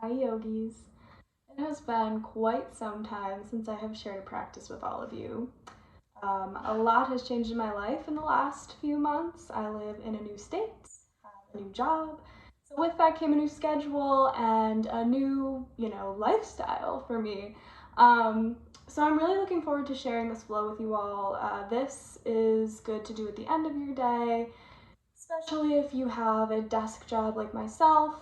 Hi yogis. It has been quite some time since I have shared a practice with all of you. A lot has changed in my life in the last few months. I live in a new state, have a new job. So with that came a new schedule and a new, lifestyle for me. Um, so I'm really looking forward to sharing this flow with you all. This is good to do at the end of your day, especially if you have a desk job like myself.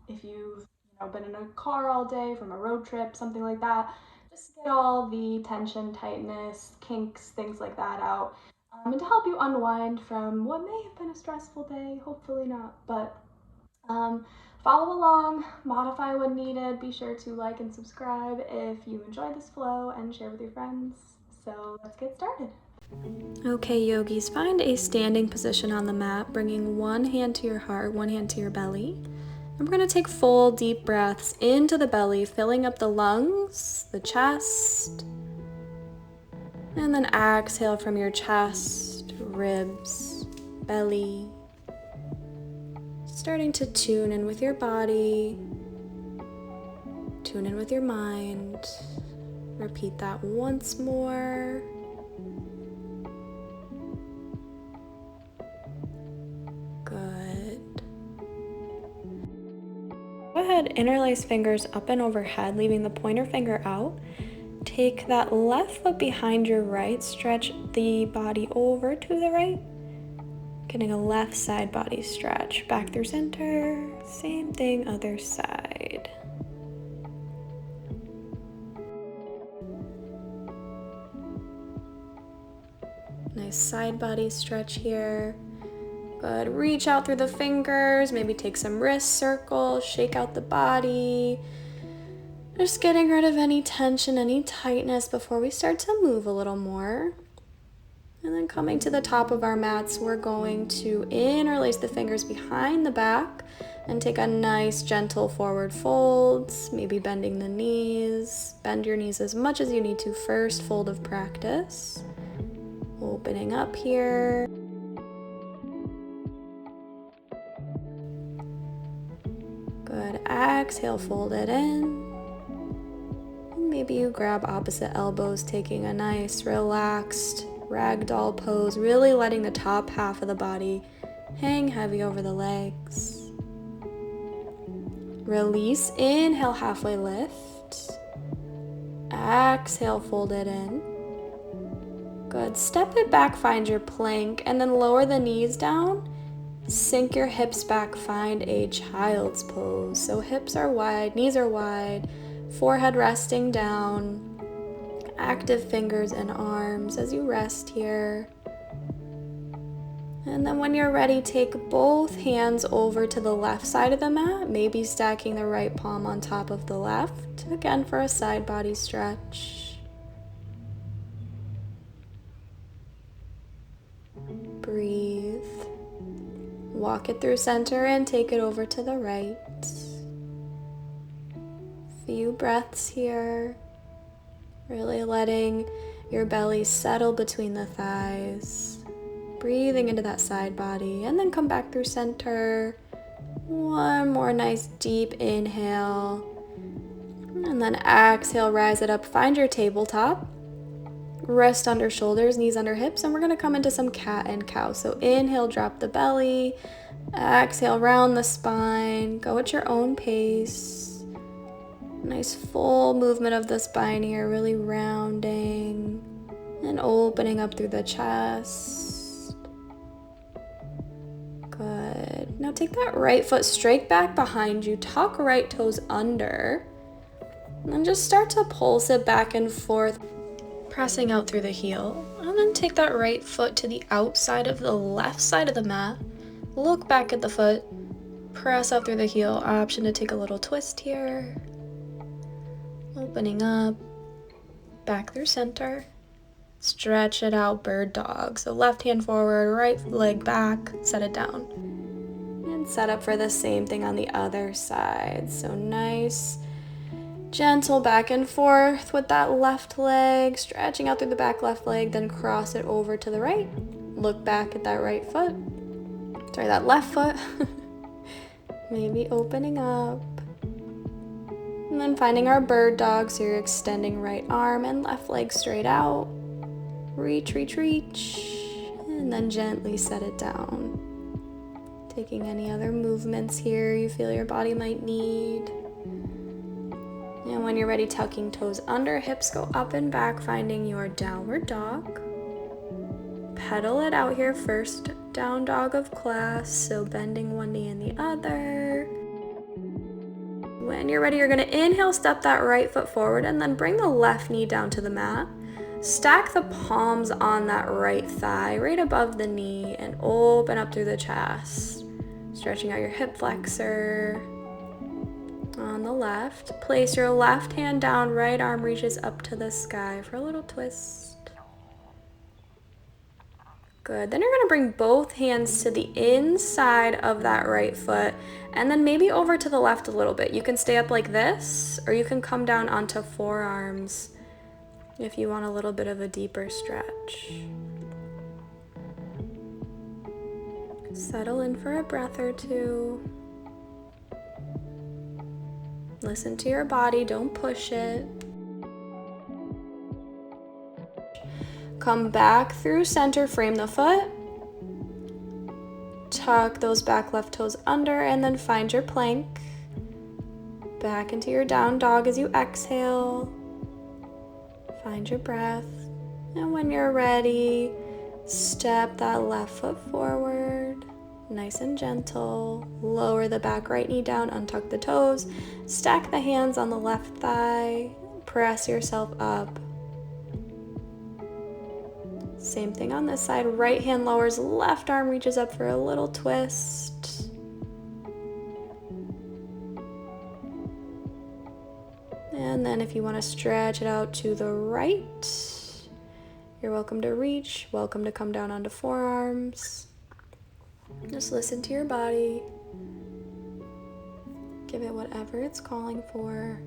If you've been in a car all day from a road trip, something like that, just get all the tension, tightness, kinks, things like that out, and to help you unwind from what may have been a stressful day. Hopefully not, but um, follow along, modify when needed. Be sure to like and subscribe if you enjoy this flow, and share with your friends. So let's get started. Okay, yogis, find a standing position on the mat, bringing one hand to your heart, one hand to your belly. And we're going to take full deep breaths into the belly, filling up the lungs, the chest, and then exhale from your chest, ribs, belly. Starting to tune in with your body, tune in with your mind. Repeat that once more. Good. Go ahead, interlace fingers up and overhead, leaving the pointer finger out. Take that left foot behind your right, stretch the body over to the right. Getting a left side body stretch. Back through center, same thing, other side. Nice side body stretch here. Good, reach out through the fingers, maybe take some wrist circles, shake out the body. Just getting rid of any tension, any tightness before we start to move a little more. And then coming to the top of our mats, we're going to interlace the fingers behind the back and take a nice gentle forward fold, maybe bending the knees. Bend your knees as much as you need to, first fold of practice. Opening up here. Good, exhale, fold it in. Maybe you grab opposite elbows, taking a nice relaxed ragdoll pose, really letting the top half of the body hang heavy over the legs. Release, inhale, halfway lift. Exhale, fold it in. Good, step it back, find your plank, and then lower the knees down. Sink your hips back, find a child's pose. So hips are wide, knees are wide, forehead resting down, active fingers and arms as you rest here. And then when you're ready, take both hands over to the left side of the mat, maybe stacking the right palm on top of the left, again for a side body stretch. Breathe. Walk it through center and take it over to the right. Few breaths here. Really letting your belly settle between the thighs. Breathing into that side body and then come back through center. One more nice deep inhale. And then exhale, rise it up. Find your tabletop. Rest under shoulders, knees under hips, and we're going to come into some cat and cow. So inhale, drop the belly. Exhale, round the spine. Go at your own pace. Nice full movement of the spine here, really rounding and opening up through the chest. Good. Now take that right foot straight back behind you, tuck right toes under, and then just start to pulse it back and forth, pressing out through the heel. And then take that right foot to the outside of the left side of the mat. Look back at the foot, press out through the heel. Option to take a little twist here. Opening up, back through center. Stretch it out, bird dog. So left hand forward, right leg back, set it down. And set up for the same thing on the other side. So nice, gentle back and forth with that left leg, stretching out through the back left leg, then cross it over to the right. Look back at that right foot. Sorry, that left foot. Maybe opening up. And then finding our bird dog, so you're extending right arm and left leg straight out. Reach, reach, reach. And then gently set it down. Taking any other movements here you feel your body might need. And when you're ready, tucking toes under, hips go up and back, finding your downward dog. Pedal it out here, first down dog of class, so bending one knee and the other. When you're ready, you're going to inhale, step that right foot forward, and then bring the left knee down to the mat. Stack the palms on that right thigh, right above the knee, and open up through the chest. Stretching out your hip flexor. On the left, place your left hand down, right arm reaches up to the sky for a little twist. Good. Then you're going to bring both hands to the inside of that right foot and then maybe over to the left a little bit. You can stay up like this, or you can come down onto forearms if you want a little bit of a deeper stretch. Settle in for a breath or two. Listen to your body, don't push it. Come back through center, frame the foot. Tuck those back left toes under and then find your plank. Back into your down dog as you exhale. Find your breath. And when you're ready, step that left foot forward. Nice and gentle. Lower the back right knee down, untuck the toes. Stack the hands on the left thigh. Press yourself up. Same thing on this side. Right hand lowers, left arm reaches up for a little twist. And then if you want to stretch it out to the right, you're welcome to reach, welcome to come down onto forearms. Just listen to your body. Give it whatever it's calling for.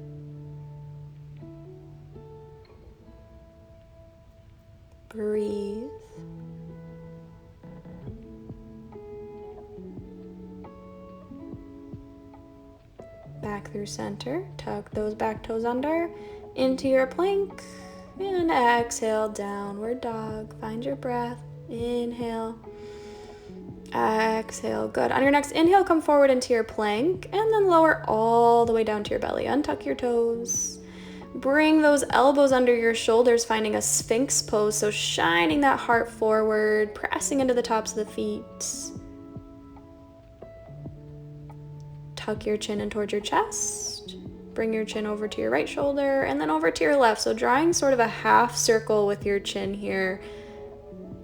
Breathe. Back through center. Tuck those back toes under into your plank. And exhale, downward dog. Find your breath. Inhale. Exhale. Good. On your next inhale, come forward into your plank and then lower all the way down to your belly. Untuck your toes. Bring those elbows under your shoulders, finding a Sphinx pose. So shining that heart forward, pressing into the tops of the feet. Tuck your chin in towards your chest. Bring your chin over to your right shoulder and then over to your left. So drawing sort of a half circle with your chin here.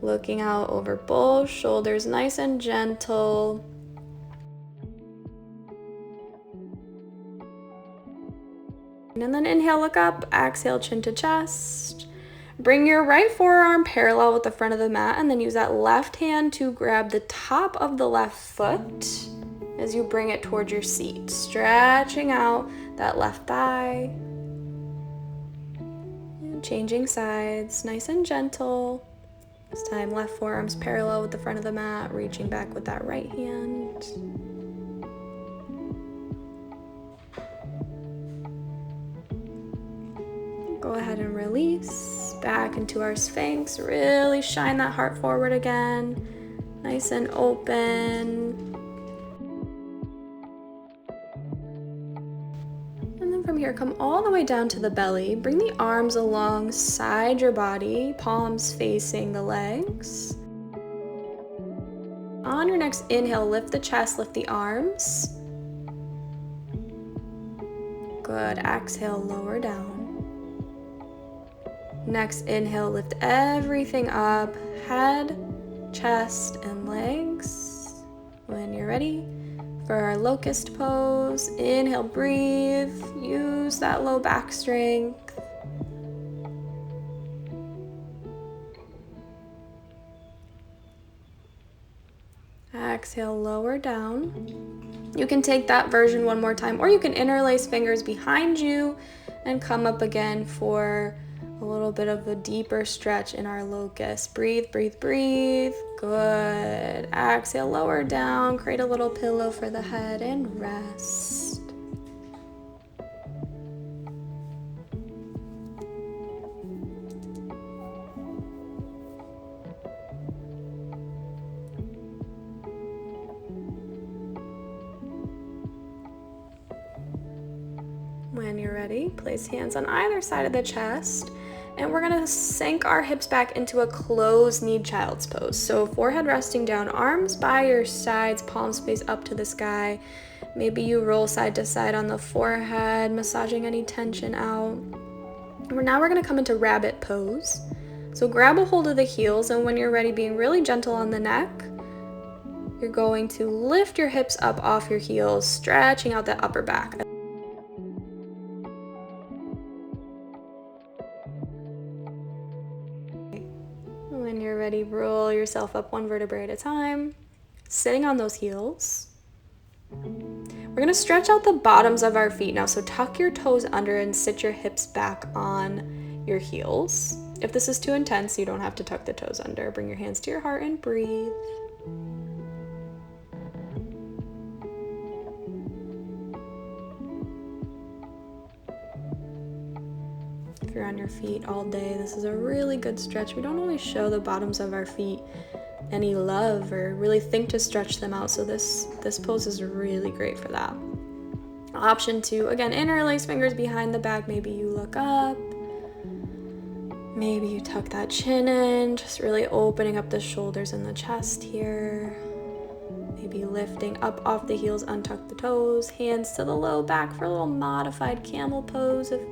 Looking out over both shoulders, nice and gentle. And then inhale, look up, exhale, chin to chest. Bring your right forearm parallel with the front of the mat and then use that left hand to grab the top of the left foot as you bring it towards your seat. Stretching out that left thigh. And changing sides, nice and gentle. This time, left forearm's parallel with the front of the mat, reaching back with that right hand. Go ahead and release back into our Sphinx. Really shine that heart forward again. Nice and open. And then from here, come all the way down to the belly. Bring the arms alongside your body, palms facing the legs. On your next inhale, lift the chest, lift the arms. Good. Exhale, lower down. Next inhale, lift everything up, head, chest, and legs. When you're ready for our Locust Pose, inhale, breathe, use that low back strength. Exhale, lower down. You can take that version one more time, or you can interlace fingers behind you and come up again for a little bit of a deeper stretch in our locust. Breathe, breathe, breathe. Good. Exhale, lower down. Create a little pillow for the head and rest. When you're ready, place hands on either side of the chest, and we're gonna sink our hips back into a closed-kneed child's pose. So forehead resting down, arms by your sides, palms face up to the sky. Maybe you roll side to side on the forehead, massaging any tension out. Now we're gonna come into rabbit pose. So grab a hold of the heels, and when you're ready, being really gentle on the neck, you're going to lift your hips up off your heels, stretching out that upper back. When you're ready, roll yourself up one vertebrae at a time, sitting on those heels. We're going to stretch out the bottoms of our feet now, so tuck your toes under and sit your hips back on your heels. If this is too intense, you don't have to tuck the toes under. Bring your hands to your heart and breathe. If you're on your feet all day, this is a really good stretch. We don't always show the bottoms of our feet any love or really think to stretch them out, so this pose is really great for that. Option 2, again, interlace fingers behind the back. Maybe you look up, maybe you tuck that chin in, just really opening up the shoulders and the chest here. Maybe lifting up off the heels, untuck the toes, hands to the low back for a little modified camel pose if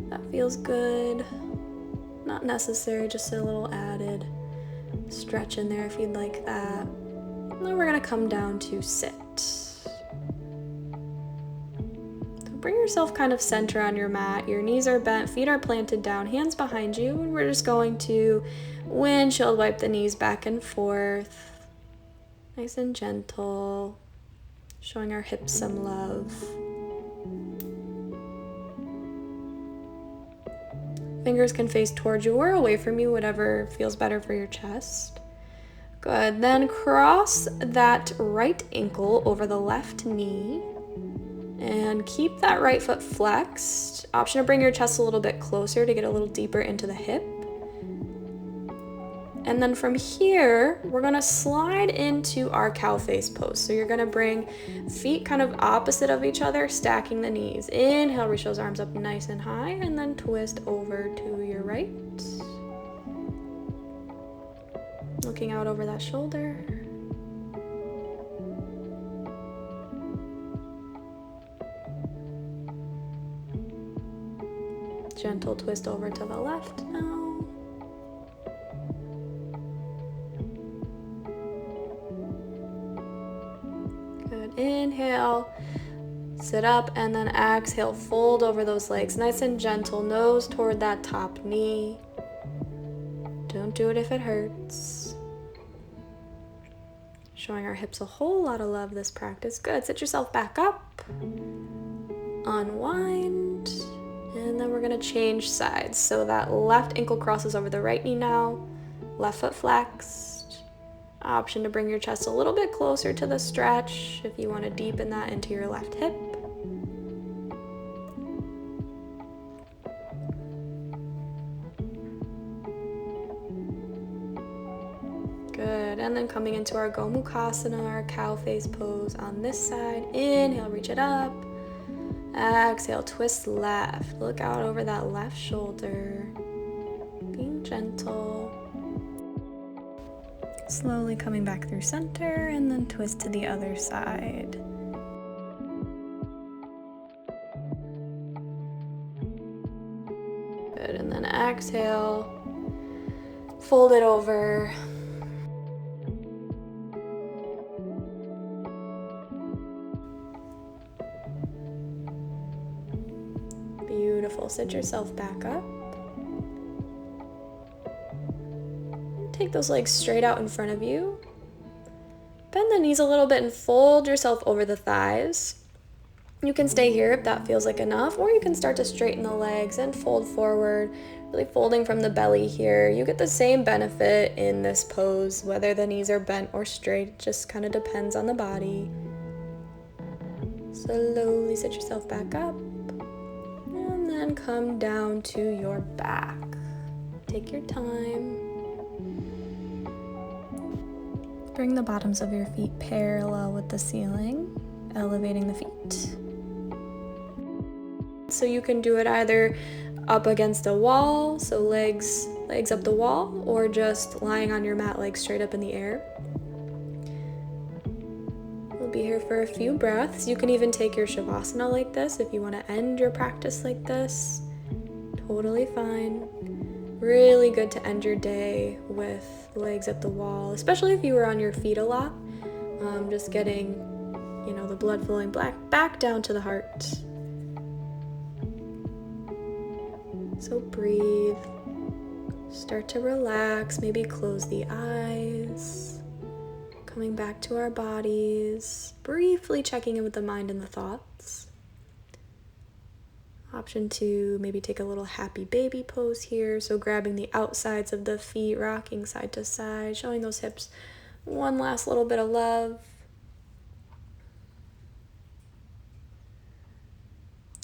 that feels good. Not necessary, just a little added stretch in there if you'd like that. And then we're gonna come down to sit. So bring yourself kind of center on your mat. Your knees are bent, feet are planted down, hands behind you, and we're just going to windshield wipe the knees back and forth. Nice and gentle, showing our hips some love. Fingers can face towards you or away from you, whatever feels better for your chest. Good, then cross that right ankle over the left knee and keep that right foot flexed. Option to bring your chest a little bit closer to get a little deeper into the hip. And then from here, we're gonna slide into our cow face pose. So you're gonna bring feet kind of opposite of each other, stacking the knees. Inhale, reach those arms up nice and high, and then twist over to your right. Looking out over that shoulder. Gentle twist over to the left now. Inhale, sit up, and then exhale, fold over those legs, nice and gentle, nose toward that top knee. Don't do it if it hurts. Showing our hips a whole lot of love this practice. Good, sit yourself back up, unwind, and then we're gonna change sides. So that left ankle crosses over the right knee now, left foot flexed. Option to bring your chest a little bit closer to the stretch if you want to deepen that into your left hip. Good, and then coming into our Gomukhasana, our cow face pose on this side. Inhale, reach it up. Exhale, twist left. Look out over that left shoulder. Being gentle. Slowly coming back through center, and then twist to the other side. Good, and then exhale, fold it over. Beautiful, sit yourself back up. Take those legs straight out in front of you. Bend the knees a little bit and fold yourself over the thighs. You can stay here if that feels like enough, or you can start to straighten the legs and fold forward, really folding from the belly here. You get the same benefit in this pose, whether the knees are bent or straight. It just kind of depends on the body. Slowly sit yourself back up, and then come down to your back. Take your time. Bring the bottoms of your feet parallel with the ceiling, elevating the feet. So you can do it either up against a wall, so legs up the wall, or just lying on your mat, legs straight up in the air. We'll be here for a few breaths. You can even take your shavasana like this if you want to end your practice like this. Totally fine. Really good to end your day with legs up the wall, especially if you were on your feet a lot. Just getting, the blood flowing back down to the heart. So breathe. Start to relax, maybe close the eyes. Coming back to our bodies, briefly checking in with the mind and the thoughts. Option 2, maybe take a little happy baby pose here. So grabbing the outsides of the feet, rocking side to side, showing those hips one last little bit of love.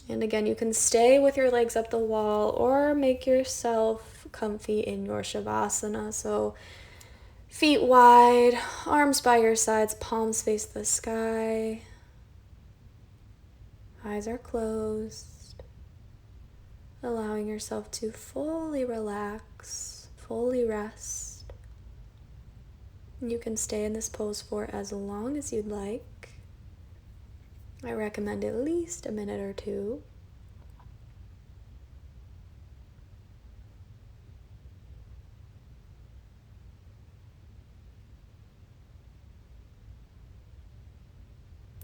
And again, you can stay with your legs up the wall or make yourself comfy in your shavasana. So feet wide, arms by your sides, palms face the sky. Eyes are closed. Allowing yourself to fully relax, fully rest. You can stay in this pose for as long as you'd like. I recommend at least a minute or two.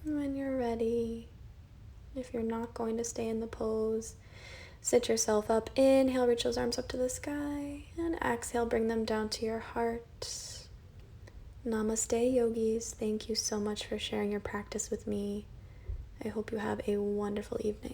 When you're ready, if you're not going to stay in the pose, sit yourself up. Inhale, reach those arms up to the sky, and exhale, bring them down to your heart. Namaste, yogis. Thank you so much for sharing your practice with me. I hope you have a wonderful evening.